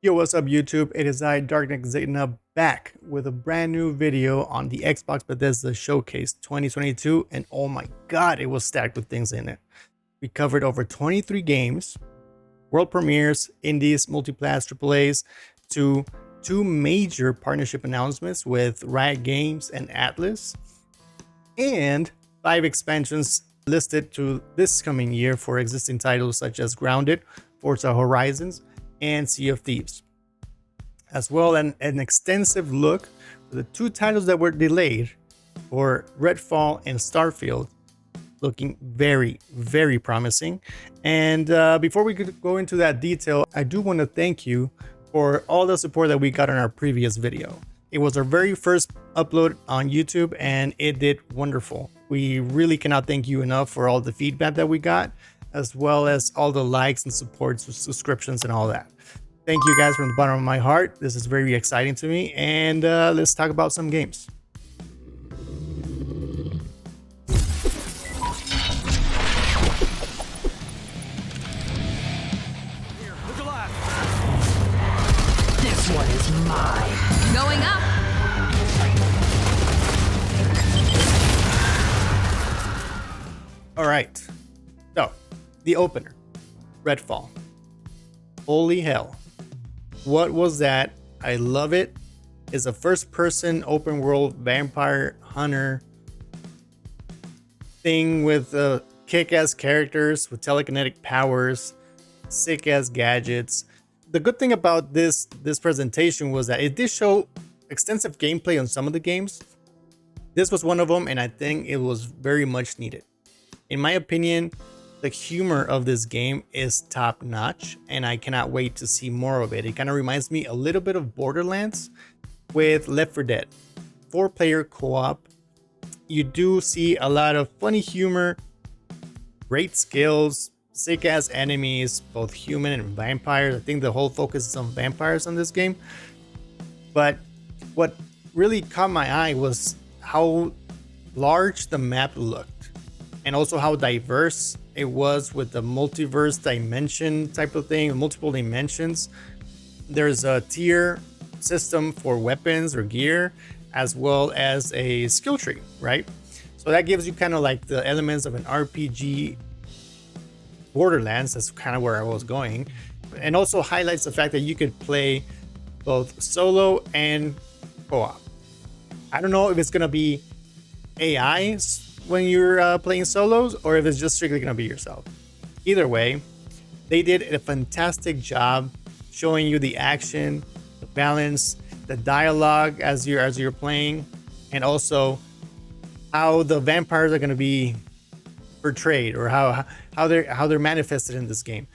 Yo, what's up YouTube? It is I, Darkneck Zayna, back with a brand new video on the Xbox Bethesda Showcase 2022, and oh my god, it was stacked with things in it. We covered over 23 games, world premieres, indies, multiplayer, AAAs, to two major partnership announcements with Riot Games and Atlas, and 5 expansions listed to this coming year for existing titles such as Grounded, Forza Horizons, and Sea of Thieves, as well as an extensive look for the 2 titles that were delayed for Redfall and Starfield, looking very promising. And before we could go into that detail, I do want to thank you for all the support that we got on our previous video. It was our very first upload on YouTube and it did wonderful. We really cannot thank you enough for all the feedback that we got, as well as all the likes and supports, subscriptions and all that. Thank you guys from the bottom of my heart. This is very exciting to me, and let's talk about some games. Here, look alive. This one is mine. Going up. All right, so the opener, Redfall. Holy hell, what was that? I love it. It's a first-person open world vampire hunter thing with kick-ass characters with telekinetic powers, sick-ass gadgets. The good thing about this presentation was that it did show extensive gameplay on some of the games. This was one of them, and I think it was very much needed. In my opinion, the humor of this game is top notch, and I cannot wait to see more of it. It kind of reminds me a little bit of Borderlands with Left 4 Dead. 4-player co-op. You do see a lot of funny humor, great skills, sick-ass enemies, both human and vampires. I think the whole focus is on vampires on this game. But what really caught my eye was how large the map looked, and also how diverse it was with the multiverse dimension type of thing, multiple dimensions. There's a tier system for weapons or gear, as well as a skill tree, right? So that gives you kind of like the elements of an RPG Borderlands. That's kind of where I was going. And also highlights the fact that you could play both solo and co-op. I don't know if it's gonna be AI when you're playing solos, or if it's just strictly gonna be yourself. Either way, they did a fantastic job showing you the action, the balance, the dialogue as you're playing, and also how the vampires are gonna be portrayed, or how they're manifested in this game.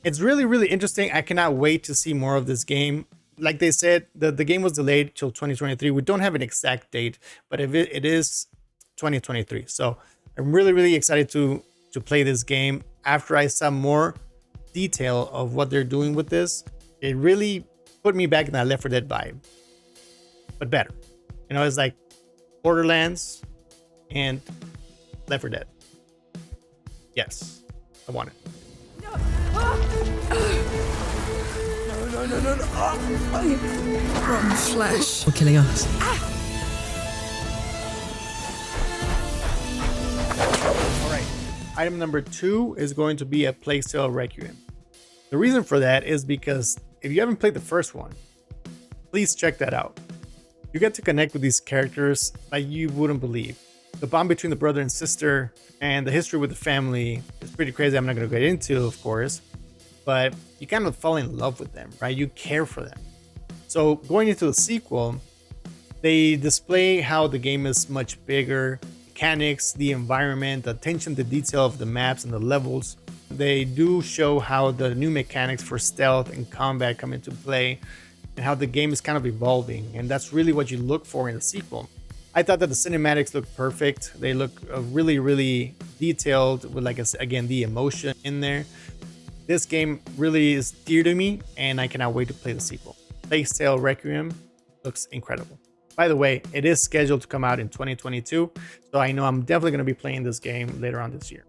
It's really interesting. I cannot wait to see more of this game. Like they said, the game was delayed till 2023. We don't have an exact date, but if it is 2023. So I'm really excited to play this game. After I saw more detail of what they're doing with this, it really put me back in that Left 4 Dead vibe, but better. You know, it's like Borderlands and Left 4 Dead. Yes, I want it. No. Rotten flesh. We're killing us. All right, item number 2 is going to be a Plague Tale Requiem. The reason for that is because if you haven't played the first one, please check that out. You get to connect with these characters like you wouldn't believe. The bond between the brother and sister and the history with the family is pretty crazy. I'm not going to get into, of course, but you kind of fall in love with them, right? You care for them. So going into the sequel, they display how the game is much bigger, mechanics, the environment, the attention to detail of the maps and the levels. They do show how the new mechanics for stealth and combat come into play, and how the game is kind of evolving, and that's really what you look for in the sequel. I thought that the cinematics look perfect. They look really detailed with, like, again, the emotion in there. This game really is dear to me, and I cannot wait to play the sequel. Plague Tale Requiem looks incredible. By the way, it is scheduled to come out in 2022, so I know I'm definitely going to be playing this game later on this year.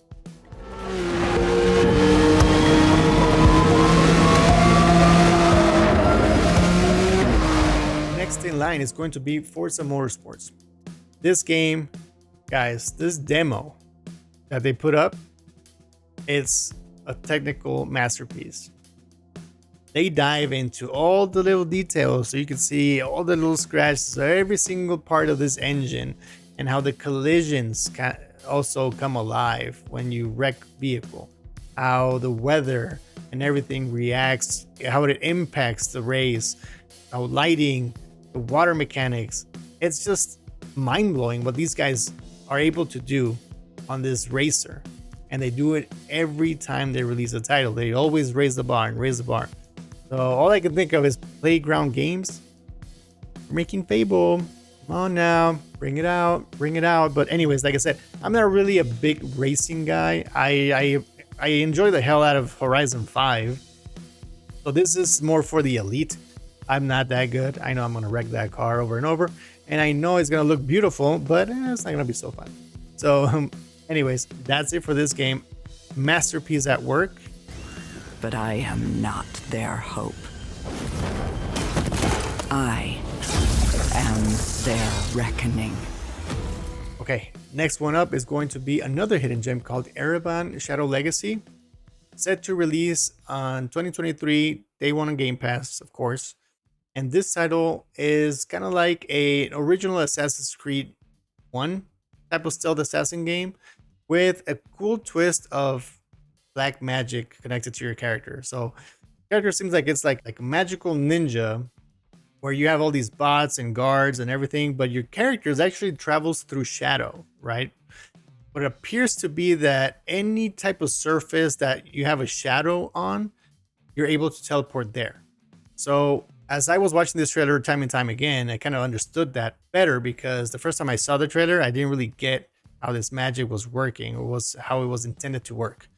in line is going to be Forza Motorsports. This game, guys, this demo that they put up, it's a technical masterpiece. They dive into all the little details so you can see all the little scratches, every single part of this engine, and how the collisions can also come alive when you wreck vehicle, how the weather and everything reacts, how it impacts the race, how lighting, the water mechanics. It's just mind-blowing what these guys are able to do on this racer, and they do it every time they release a title. They always raise the bar and raise the bar. So all I can think of is Playground Games. We're making Fable. Come on now, bring it out, bring it out. But anyways, like I said, I'm not really a big racing guy. I enjoy the hell out of Horizon 5. So this is more for the elite. I'm not that good. I know I'm gonna wreck that car over and over, and I know it's gonna look beautiful, but it's not gonna be so fun. So anyways, that's it for this game. Masterpiece at work. But I am not their hope. I am their reckoning. Okay, next one up is going to be another hidden gem called Ereban Shadow Legacy. Set to release on 2023, day one on Game Pass, of course. And this title is kind of like an original Assassin's Creed 1 type of stealth assassin game with a cool twist of black magic connected to your character. So character seems like it's like a magical ninja where you have all these bots and guards and everything, but your character actually travels through shadow, right? But it appears to be that any type of surface that you have a shadow on, you're able to teleport there. So as I was watching this trailer time and time again, I kind of understood that better, because the first time I saw the trailer, I didn't really get how this magic was working, or was how it was intended to work.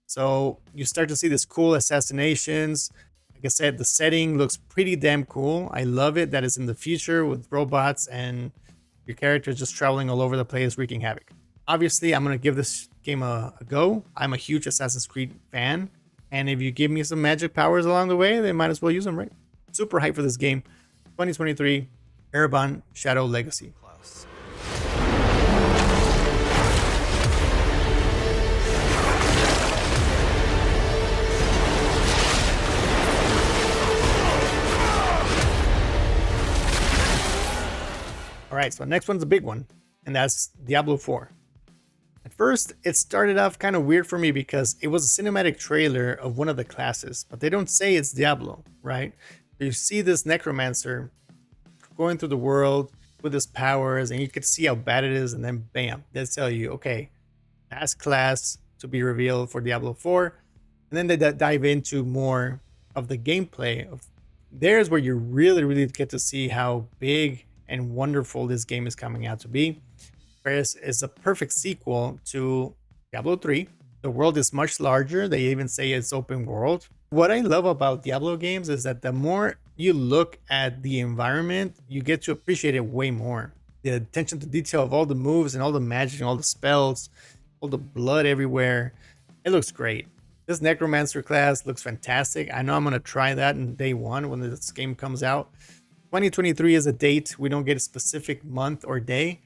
So you start to see this cool assassinations. Like I said, the setting looks pretty damn cool. I love it that it's in the future with robots and your character just traveling all over the place, wreaking havoc. Obviously, I'm going to give this game a go. I'm a huge Assassin's Creed fan, and if you give me some magic powers along the way, they might as well use them, right? Super hyped for this game. 2023, Ereban Shadow Legacy. All right, so next one's a big one, and that's Diablo 4. At first, it started off kind of weird for me because it was a cinematic trailer of one of the classes, but they don't say it's Diablo, right? You see this necromancer going through the world with his powers, and you can see how bad it is, and then bam, they tell you, okay, that's class to be revealed for Diablo 4. And then they dive into more of the gameplay. There's where you really get to see how big and wonderful this game is coming out to be. Whereas it's a perfect sequel to Diablo 3. The world is much larger. They even say it's open world. What I love about Diablo games is that the more you look at the environment, you get to appreciate it way more. The attention to detail of all the moves and all the magic and all the spells, all the blood everywhere. It looks great. This Necromancer class looks fantastic. I know I'm going to try that in day one when this game comes out. 2023 is a date. We don't get a specific month or day,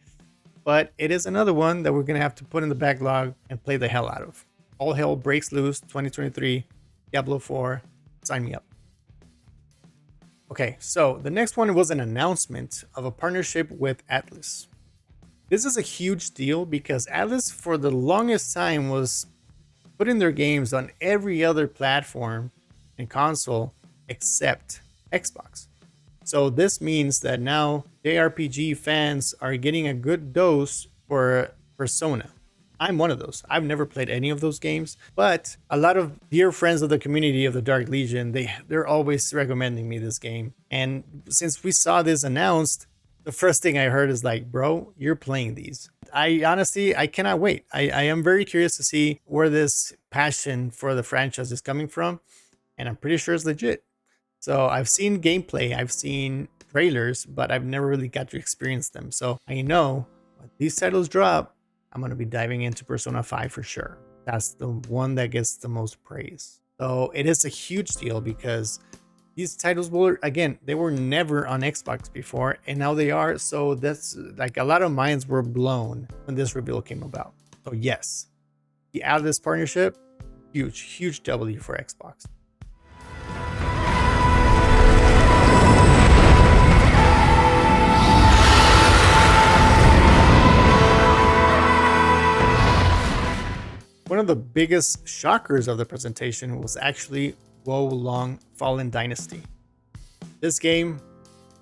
but it is another one that we're going to have to put in the backlog and play the hell out of. All hell breaks loose 2023, Diablo 4. Sign me up. Okay, so the next one was an announcement of a partnership with Atlas. This is a huge deal because Atlas for the longest time was putting their games on every other platform and console except Xbox. So this means that now JRPG fans are getting a good dose for Persona. I'm one of those. I've never played any of those games, but a lot of dear friends of the community of the Dark Legion, they're always recommending me this game. And since we saw this announced, the first thing I heard is like, bro, you're playing these. I honestly cannot wait. I am very curious to see where this passion for the franchise is coming from, and I'm pretty sure it's legit. So I've seen gameplay, I've seen trailers, but I've never really got to experience them. So I know when these titles drop, I'm going to be diving into Persona 5 for sure. That's the one that gets the most praise. So it is a huge deal because These titles were, again, they were never on Xbox before, and now they are. So that's like a lot of minds were blown when this reveal came about. So yes, the out of this partnership, huge W for Xbox. One of the biggest shockers of the presentation was actually Wo Long Fallen Dynasty. This game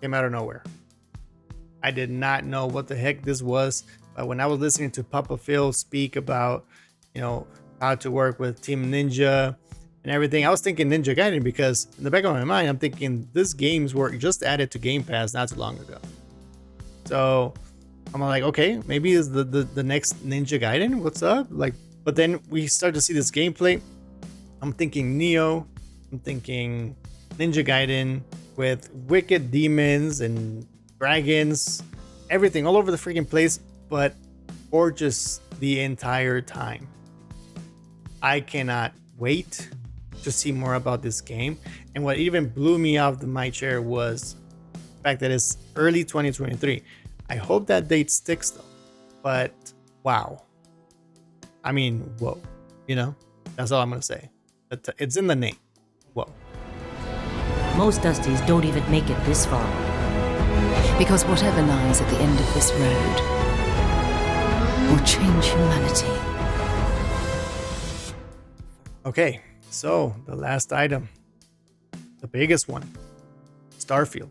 came out of nowhere. I did not know what the heck this was, but when I was listening to Papa Phil speak about, how to work with Team Ninja and everything, I was thinking Ninja Gaiden, because in the back of my mind, I'm thinking these games were just added to Game Pass not too long ago. So I'm like, okay, maybe it's the next Ninja Gaiden. What's up? But then we start to see this gameplay. I'm thinking Neo. I'm thinking Ninja Gaiden with wicked demons and dragons, everything all over the freaking place, but gorgeous the entire time. I cannot wait to see more about this game. And what even blew me off my chair was the fact that it's early 2023. I hope that date sticks though. But wow. I mean, whoa, that's all I'm going to say. It's in the name. Whoa. Most Dusties don't even make it this far. Because whatever lies at the end of this road will change humanity. Okay, so the last item, the biggest one, Starfield.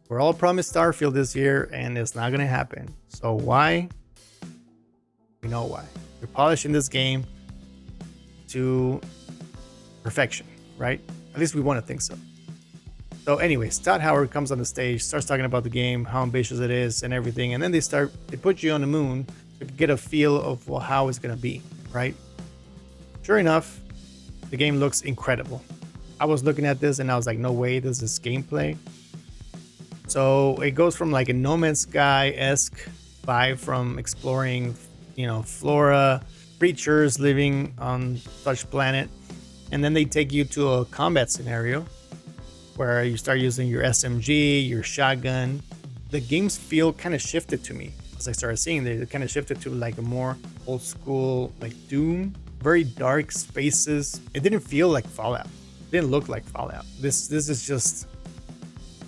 We're all promised Starfield this year, and it's not going to happen. So why? We know why. You're polishing this game to perfection, right? At least we want to think so. So anyways, Todd Howard comes on the stage, starts talking about the game, how ambitious it is and everything. And then they put you on the moon to get a feel of how it's going to be, right? Sure enough, the game looks incredible. I was looking at this and I was like, no way, this is gameplay. So it goes from like a No Man's Sky-esque vibe from exploring flora, creatures living on such planet. And then they take you to a combat scenario where you start using your SMG, your shotgun. The game's feel kind of shifted to me as I started seeing it. It kind of shifted to like a more old school, like Doom, very dark spaces. It didn't feel like Fallout. It didn't look like Fallout. This is just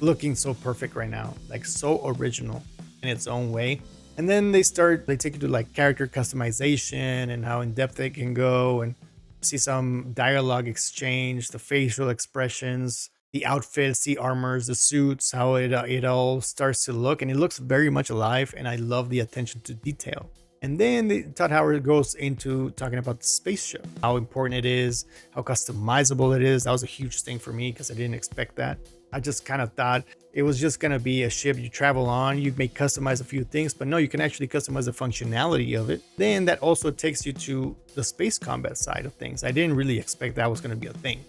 looking so perfect right now, like so original in its own way. And then they take you to like character customization and how in depth they can go, and see some dialogue exchange, the facial expressions, the outfits, the armors, the suits, how it all starts to look. And it looks very much alive, and I love the attention to detail. And then Todd Howard goes into talking about the spaceship, how important it is, how customizable it is. That was a huge thing for me because I didn't expect that. I just kind of thought it was just going to be a ship you travel on. You may customize a few things, but no, you can actually customize the functionality of it. Then that also takes you to the space combat side of things. I didn't really expect that was going to be a thing.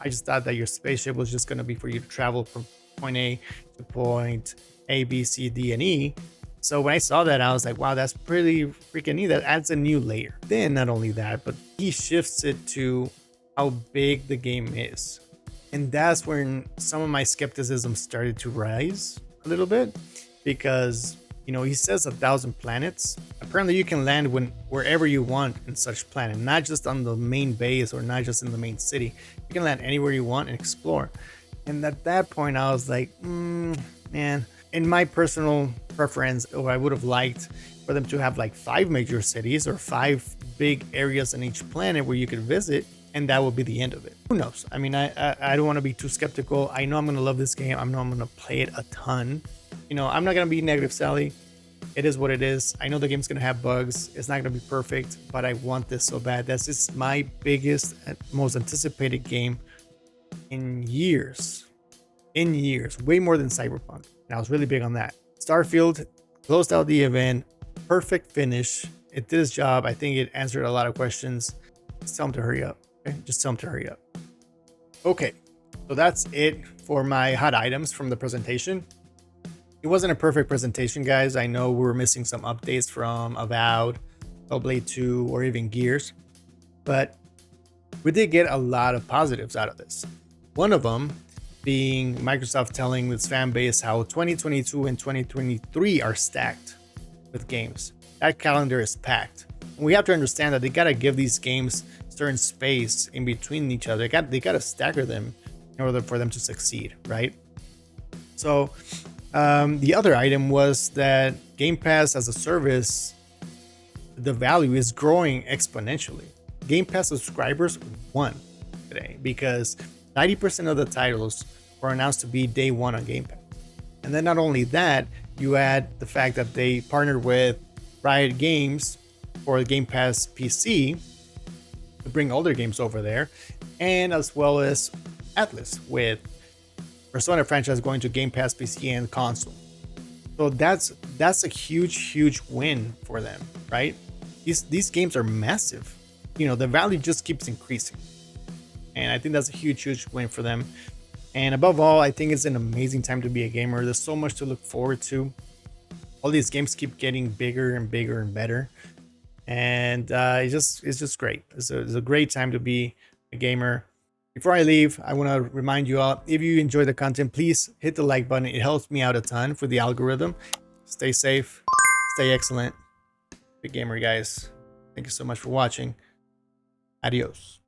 I just thought that your spaceship was just going to be for you to travel from point A to point A, B, C, D, and E. So when I saw that, I was like, wow, that's pretty freaking neat. That adds a new layer. Then not only that, but he shifts it to how big the game is. And that's when some of my skepticism started to rise a little bit, because, he says 1,000 planets. Apparently you can land wherever you want in such planet, not just on the main base or not just in the main city. You can land anywhere you want and explore. And at that point I was like, man, in my personal preference, I would have liked for them to have like 5 major cities or 5 big areas on each planet where you could visit. And that will be the end of it. Who knows? I mean, I don't want to be too skeptical. I know I'm going to love this game. I know I'm going to play it a ton. I'm not going to be negative Sally. It is what it is. I know the game's going to have bugs. It's not going to be perfect, but I want this so bad. This is my biggest, most anticipated game in years. Way more than Cyberpunk. And I was really big on that. Starfield closed out the event. Perfect finish. It did its job. I think it answered a lot of questions. Just tell them to hurry up. Just tell them to hurry up. Okay, so that's it for my hot items from the presentation. It wasn't a perfect presentation, guys. I know we were missing some updates from Avowed, Hellblade 2, or even Gears, but we did get a lot of positives out of this. One of them being Microsoft telling its fan base how 2022 and 2023 are stacked with games. That calendar is packed. And we have to understand that they gotta give these games certain space in between each other. They gotta stagger them in order for them to succeed, right? So the other item was that Game Pass as a service, the value is growing exponentially. Game Pass subscribers won today because 90% of the titles were announced to be day one on Game Pass. And then not only that, you add the fact that they partnered with Riot Games for Game Pass PC to bring all their games over there, and as well as Atlas with Persona franchise going to Game Pass PC and console. So that's a huge win for them, right? These games are massive. You know, the value just keeps increasing. And I think that's a huge win for them. And above all, I think it's an amazing time to be a gamer. There's so much to look forward to. All these games keep getting bigger and better. And it's just great. It's a great time to be a gamer. Before I leave, I want to remind you all, if you enjoy the content, please hit the like button. It helps me out a ton for the algorithm. Stay safe, stay excellent. Big gamer, guys. Thank you so much for watching. Adios.